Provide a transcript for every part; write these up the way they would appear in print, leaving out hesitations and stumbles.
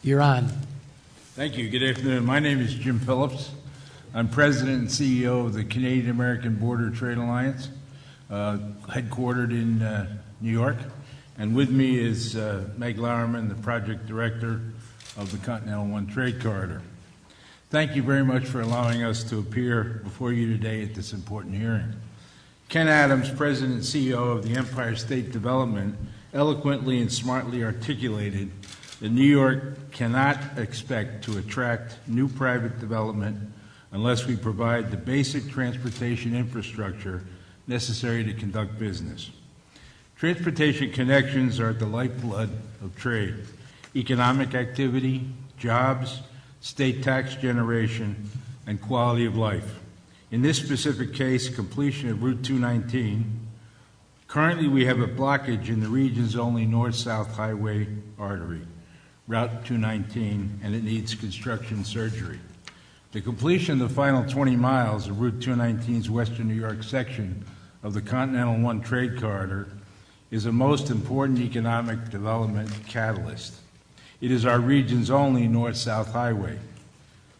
You're on. Thank you. Good afternoon. My name is Jim Phillips. I'm President and CEO of the Canadian American Border Trade Alliance, headquartered in New York. And with me is Meg Lauerman, the Project Director of the Continental One Trade Corridor. Thank you very much for allowing us to appear before you today at this important hearing. Ken Adams, President and CEO of the Empire State Development, eloquently and smartly articulated that New York cannot expect to attract new private development unless we provide the basic transportation infrastructure necessary to conduct business. Transportation connections are the lifeblood of trade, economic activity, jobs, state tax generation, and quality of life. In this specific case, completion of Route 219. Currently, we have a blockage in the region's only north-south highway artery, Route 219, and it needs construction surgery. The completion of the final 20 miles of Route 219's Western New York section of the Continental One Trade Corridor is a most important economic development catalyst. It is our region's only north-south highway.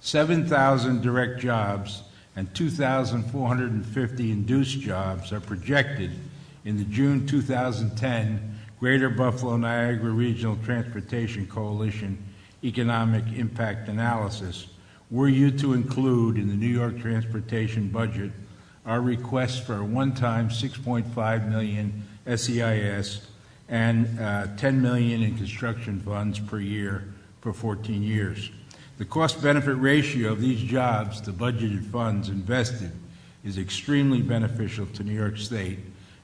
7,000 direct jobs and 2,450 induced jobs are projected in the June 2010 Greater Buffalo-Niagara Regional Transportation Coalition Economic Impact Analysis, were you to include in the New York transportation budget our request for a one-time $6.5 million SEIS and $10 million in construction funds per year for 14 years. The cost-benefit ratio of these jobs to budgeted funds invested is extremely beneficial to New York State,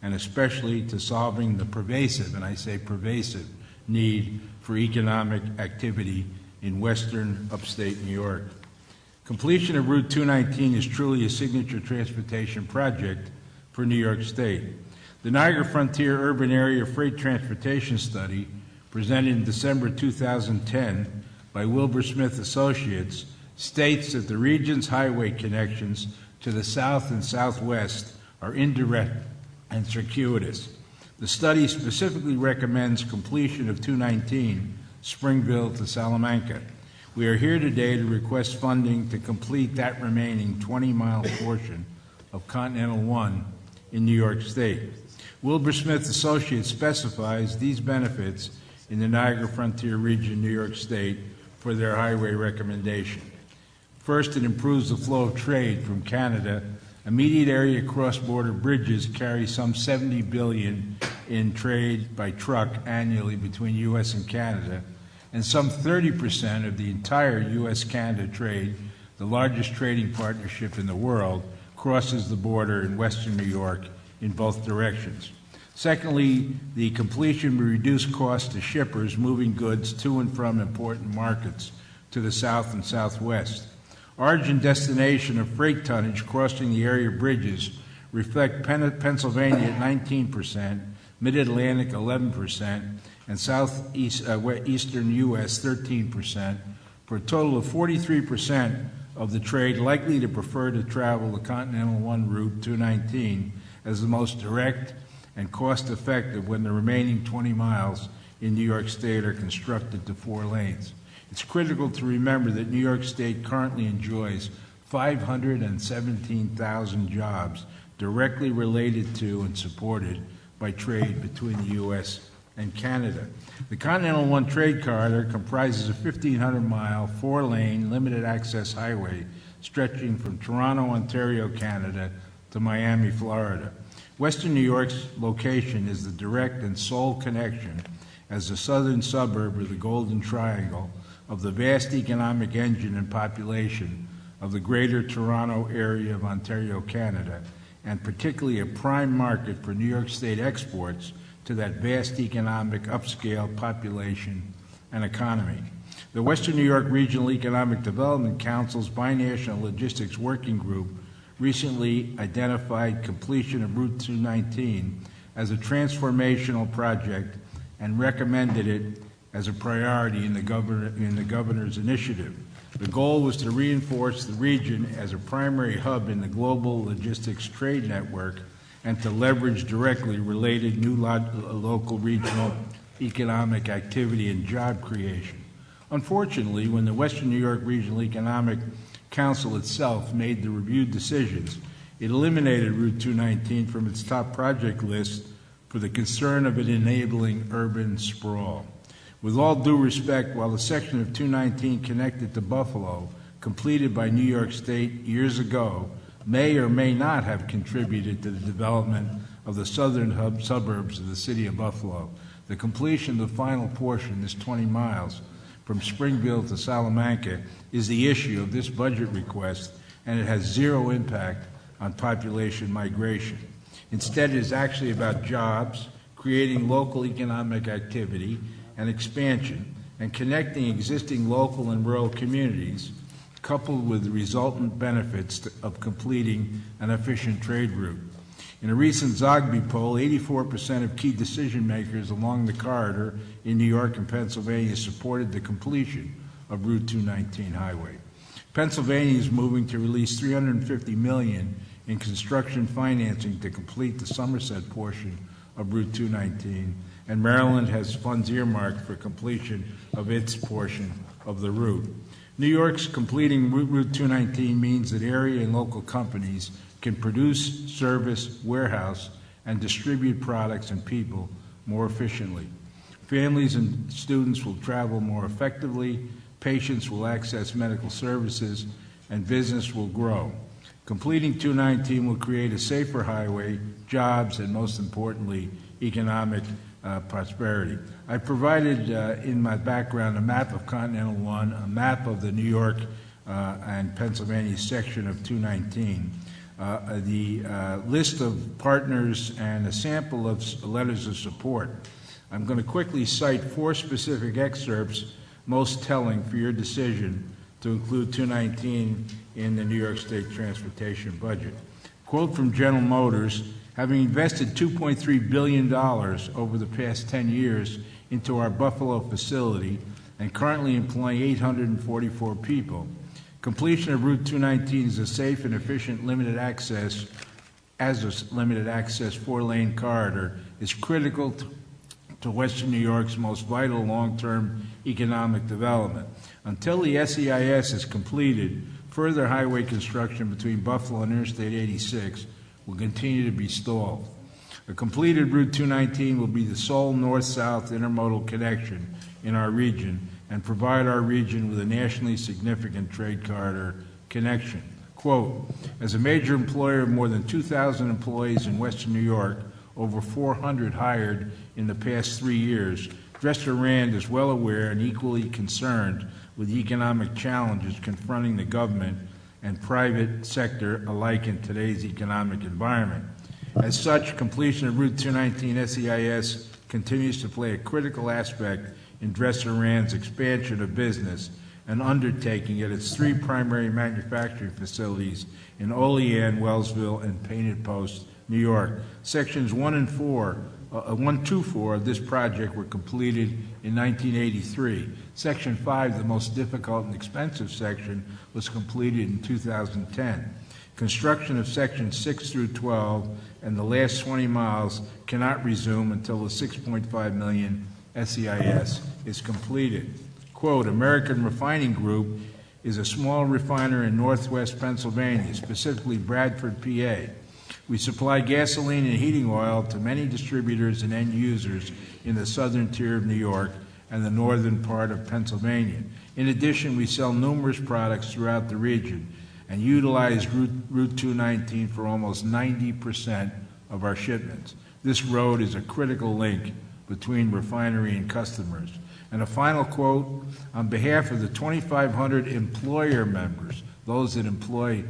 and especially to solving the pervasive, and I say pervasive, need for economic activity in western upstate New York. Completion of Route 219 is truly a signature transportation project for New York State. The Niagara Frontier Urban Area Freight Transportation Study, presented in December 2010 by Wilbur Smith Associates, states that the region's highway connections to the south and southwest are indirect and circuitous. The study specifically recommends completion of 219 Springville to Salamanca. We are here today to request funding to complete that remaining 20-mile portion of Continental One in New York State. Wilbur Smith Associates specifies these benefits in the Niagara Frontier region, New York State, for their highway recommendation. First, it improves the flow of trade from Canada. Immediate area cross-border bridges carry some $70 billion in trade by truck annually between U.S. and Canada, and some 30% of the entire U.S.-Canada trade, the largest trading partnership in the world, crosses the border in western New York in both directions. Secondly, the completion will reduce costs to shippers moving goods to and from important markets to the south and southwest. Origin destination of freight tonnage crossing the area bridges reflect Pennsylvania at 19%, Mid-Atlantic 11%, and southeastern U.S. 13%, for a total of 43% of the trade likely to prefer to travel the Continental One Route 219 as the most direct and cost-effective when the remaining 20 miles in New York State are constructed to 4 lanes. It's critical to remember that New York State currently enjoys 517,000 jobs directly related to and supported by trade between the U.S. and Canada. The Continental One Trade Corridor comprises a 1,500-mile, 4-lane, limited-access highway stretching from Toronto, Ontario, Canada, to Miami, Florida. Western New York's location is the direct and sole connection as the southern suburb of the Golden Triangle of the vast economic engine and population of the Greater Toronto Area of Ontario, Canada, and particularly a prime market for New York State exports to that vast economic upscale population and economy. The Western New York Regional Economic Development Council's Binational Logistics Working Group recently identified completion of Route 219 as a transformational project and recommended it as a priority in the governor's initiative. The goal was to reinforce the region as a primary hub in the global logistics trade network and to leverage directly related new local regional economic activity and job creation. Unfortunately, when the Western New York Regional Economic Council itself made the reviewed decisions, it eliminated Route 219 from its top project list for the concern of it enabling urban sprawl. With all due respect, while the section of 219 connected to Buffalo, completed by New York State years ago, may or may not have contributed to the development of the southern suburbs of the city of Buffalo, the completion of the final portion, this 20 miles from Springfield to Salamanca, is the issue of this budget request, and it has zero impact on population migration. Instead, it is actually about jobs, creating local economic activity and expansion, and connecting existing local and rural communities, coupled with the resultant benefits of completing an efficient trade route. In a recent Zogby poll, 84% of key decision makers along the corridor in New York and Pennsylvania supported the completion of Route 219 highway. Pennsylvania is moving to release $350 million in construction financing to complete the Somerset portion of Route 219, and Maryland has funds earmarked for completion of its portion of the route. New York's completing Route 219 means that area and local companies can produce, service, warehouse, and distribute products and people more efficiently. Families and students will travel more effectively, patients will access medical services, and business will grow. Completing 219 will create a safer highway, jobs, and most importantly, economic prosperity. I provided in my background a map of Continental 1, a map of the New York and Pennsylvania section of 219, the list of partners, and a sample of letters of support. I'm going to quickly cite 4 specific excerpts most telling for your decision to include 219 in the New York State transportation budget. Quote from General Motors: having invested $2.3 billion over the past 10 years into our Buffalo facility and currently employing 844 people, completion of Route 219 is a safe and efficient limited access 4-lane corridor is critical to Western New York's most vital long-term economic development. Until the SEIS is completed, further highway construction between Buffalo and Interstate 86 will continue to be stalled. A completed Route 219 will be the sole north-south intermodal connection in our region and provide our region with a nationally significant trade corridor connection. Quote, as a major employer of more than 2,000 employees in Western New York, over 400 hired in the past 3 years, Dresser Rand is well aware and equally concerned with the economic challenges confronting the government and private sector alike in today's economic environment. As such, completion of Route 219 SEIS continues to play a critical aspect in Dresser Rand's expansion of business and undertaking at its 3 primary manufacturing facilities in Olean, Wellsville, and Painted Post, New York. Sections 1 to 4 of this project were completed in 1983. Section 5, the most difficult and expensive section, was completed in 2010. Construction of sections 6 through 12 and the last 20 miles cannot resume until the $6.5 million SEIS is completed. Quote, American Refining Group is a small refiner in northwest Pennsylvania, specifically Bradford, PA. We supply gasoline and heating oil to many distributors and end users in the southern tier of New York and the northern part of Pennsylvania. In addition, we sell numerous products throughout the region and utilize Route 219 for almost 90% of our shipments. This road is a critical link between refinery and customers. And a final quote, on behalf of the 2,500 employer members, those that employ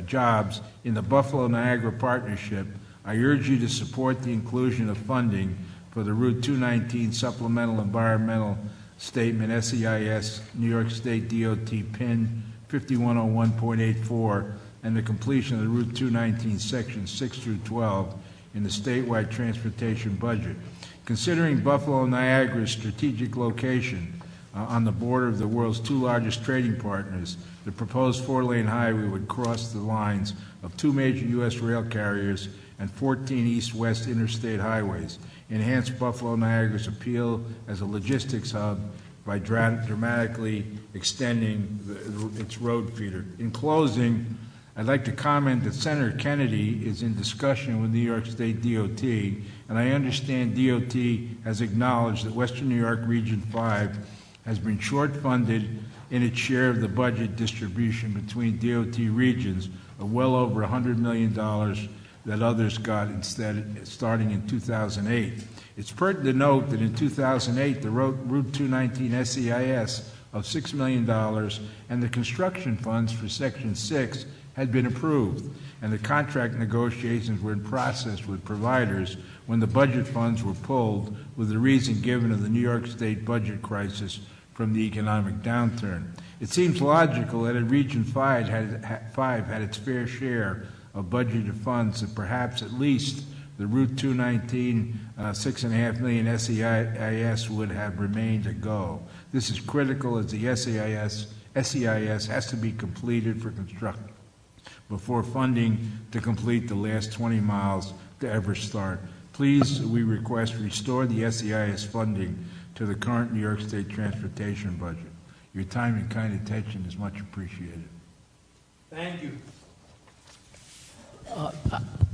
jobs in the Buffalo-Niagara Partnership, I urge you to support the inclusion of funding for the Route 219 Supplemental Environmental Statement, SEIS, New York State DOT PIN 5101.84, and the completion of the Route 219 Sections 6 through 12 in the statewide transportation budget. Considering Buffalo-Niagara's strategic location on the border of the world's 2 largest trading partners, the proposed 4-lane highway would cross the lines of 2 major U.S. rail carriers and 14 east-west interstate highways, enhance Buffalo-Niagara's appeal as a logistics hub, by dramatically extending its road feeder. In closing, I'd like to comment that Senator Kennedy is in discussion with New York State DOT, and I understand DOT has acknowledged that Western New York Region 5 has been short-funded in its share of the budget distribution between DOT regions of well over $100 million that others got instead starting in 2008. It's pertinent to note that in 2008, the Route 219 SEIS of $6 million and the construction funds for Section 6 had been approved, and the contract negotiations were in process with providers when the budget funds were pulled with the reason given of the New York State budget crisis from the economic downturn. It seems logical that Region 5 had its fair share of budgeted funds, that perhaps at least the Route 219 $6.5 million SEIS would have remained a go. This is critical as the SEIS has to be completed for construction before funding to complete the last 20 miles to ever start. Please, we request, restore the SEIS funding to the current New York State transportation budget. Your time and kind attention is much appreciated. Thank you.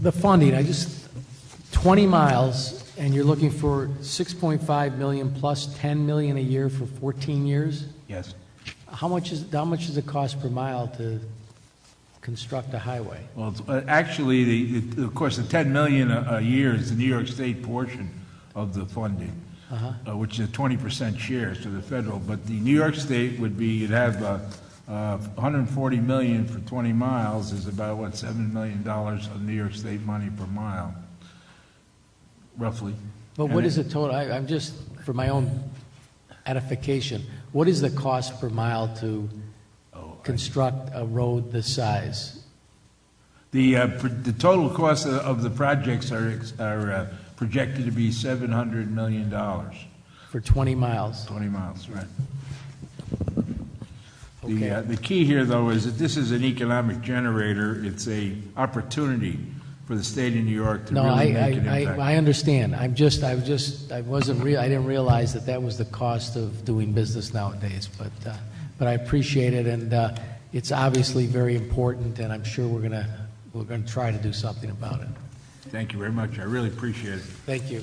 The funding, 20 miles, and you're looking for $6.5 million plus $10 million a year for 14 years? Yes. How much does it cost per mile to construct a highway? Well, actually, of course, the $10 million a year is the New York State portion of the funding, which is a 20% share to the federal. But the New York State would be, you'd have $140 million for 20 miles is about, what, $7 million of New York State money per mile, roughly. But what is the total? I'm just, for my own edification, what is the cost per mile to construct a road this size? The total cost of the projects are projected to be $700 million. For 20 miles? 20 miles, right. Okay. The key here, though, is that this is an economic generator. It's a opportunity for the state of New York to really make an impact. I understand. I didn't realize that was the cost of doing business nowadays. But I appreciate it, and it's obviously very important, and I'm sure we're gonna try to do something about it. Thank you very much. I really appreciate it. Thank you.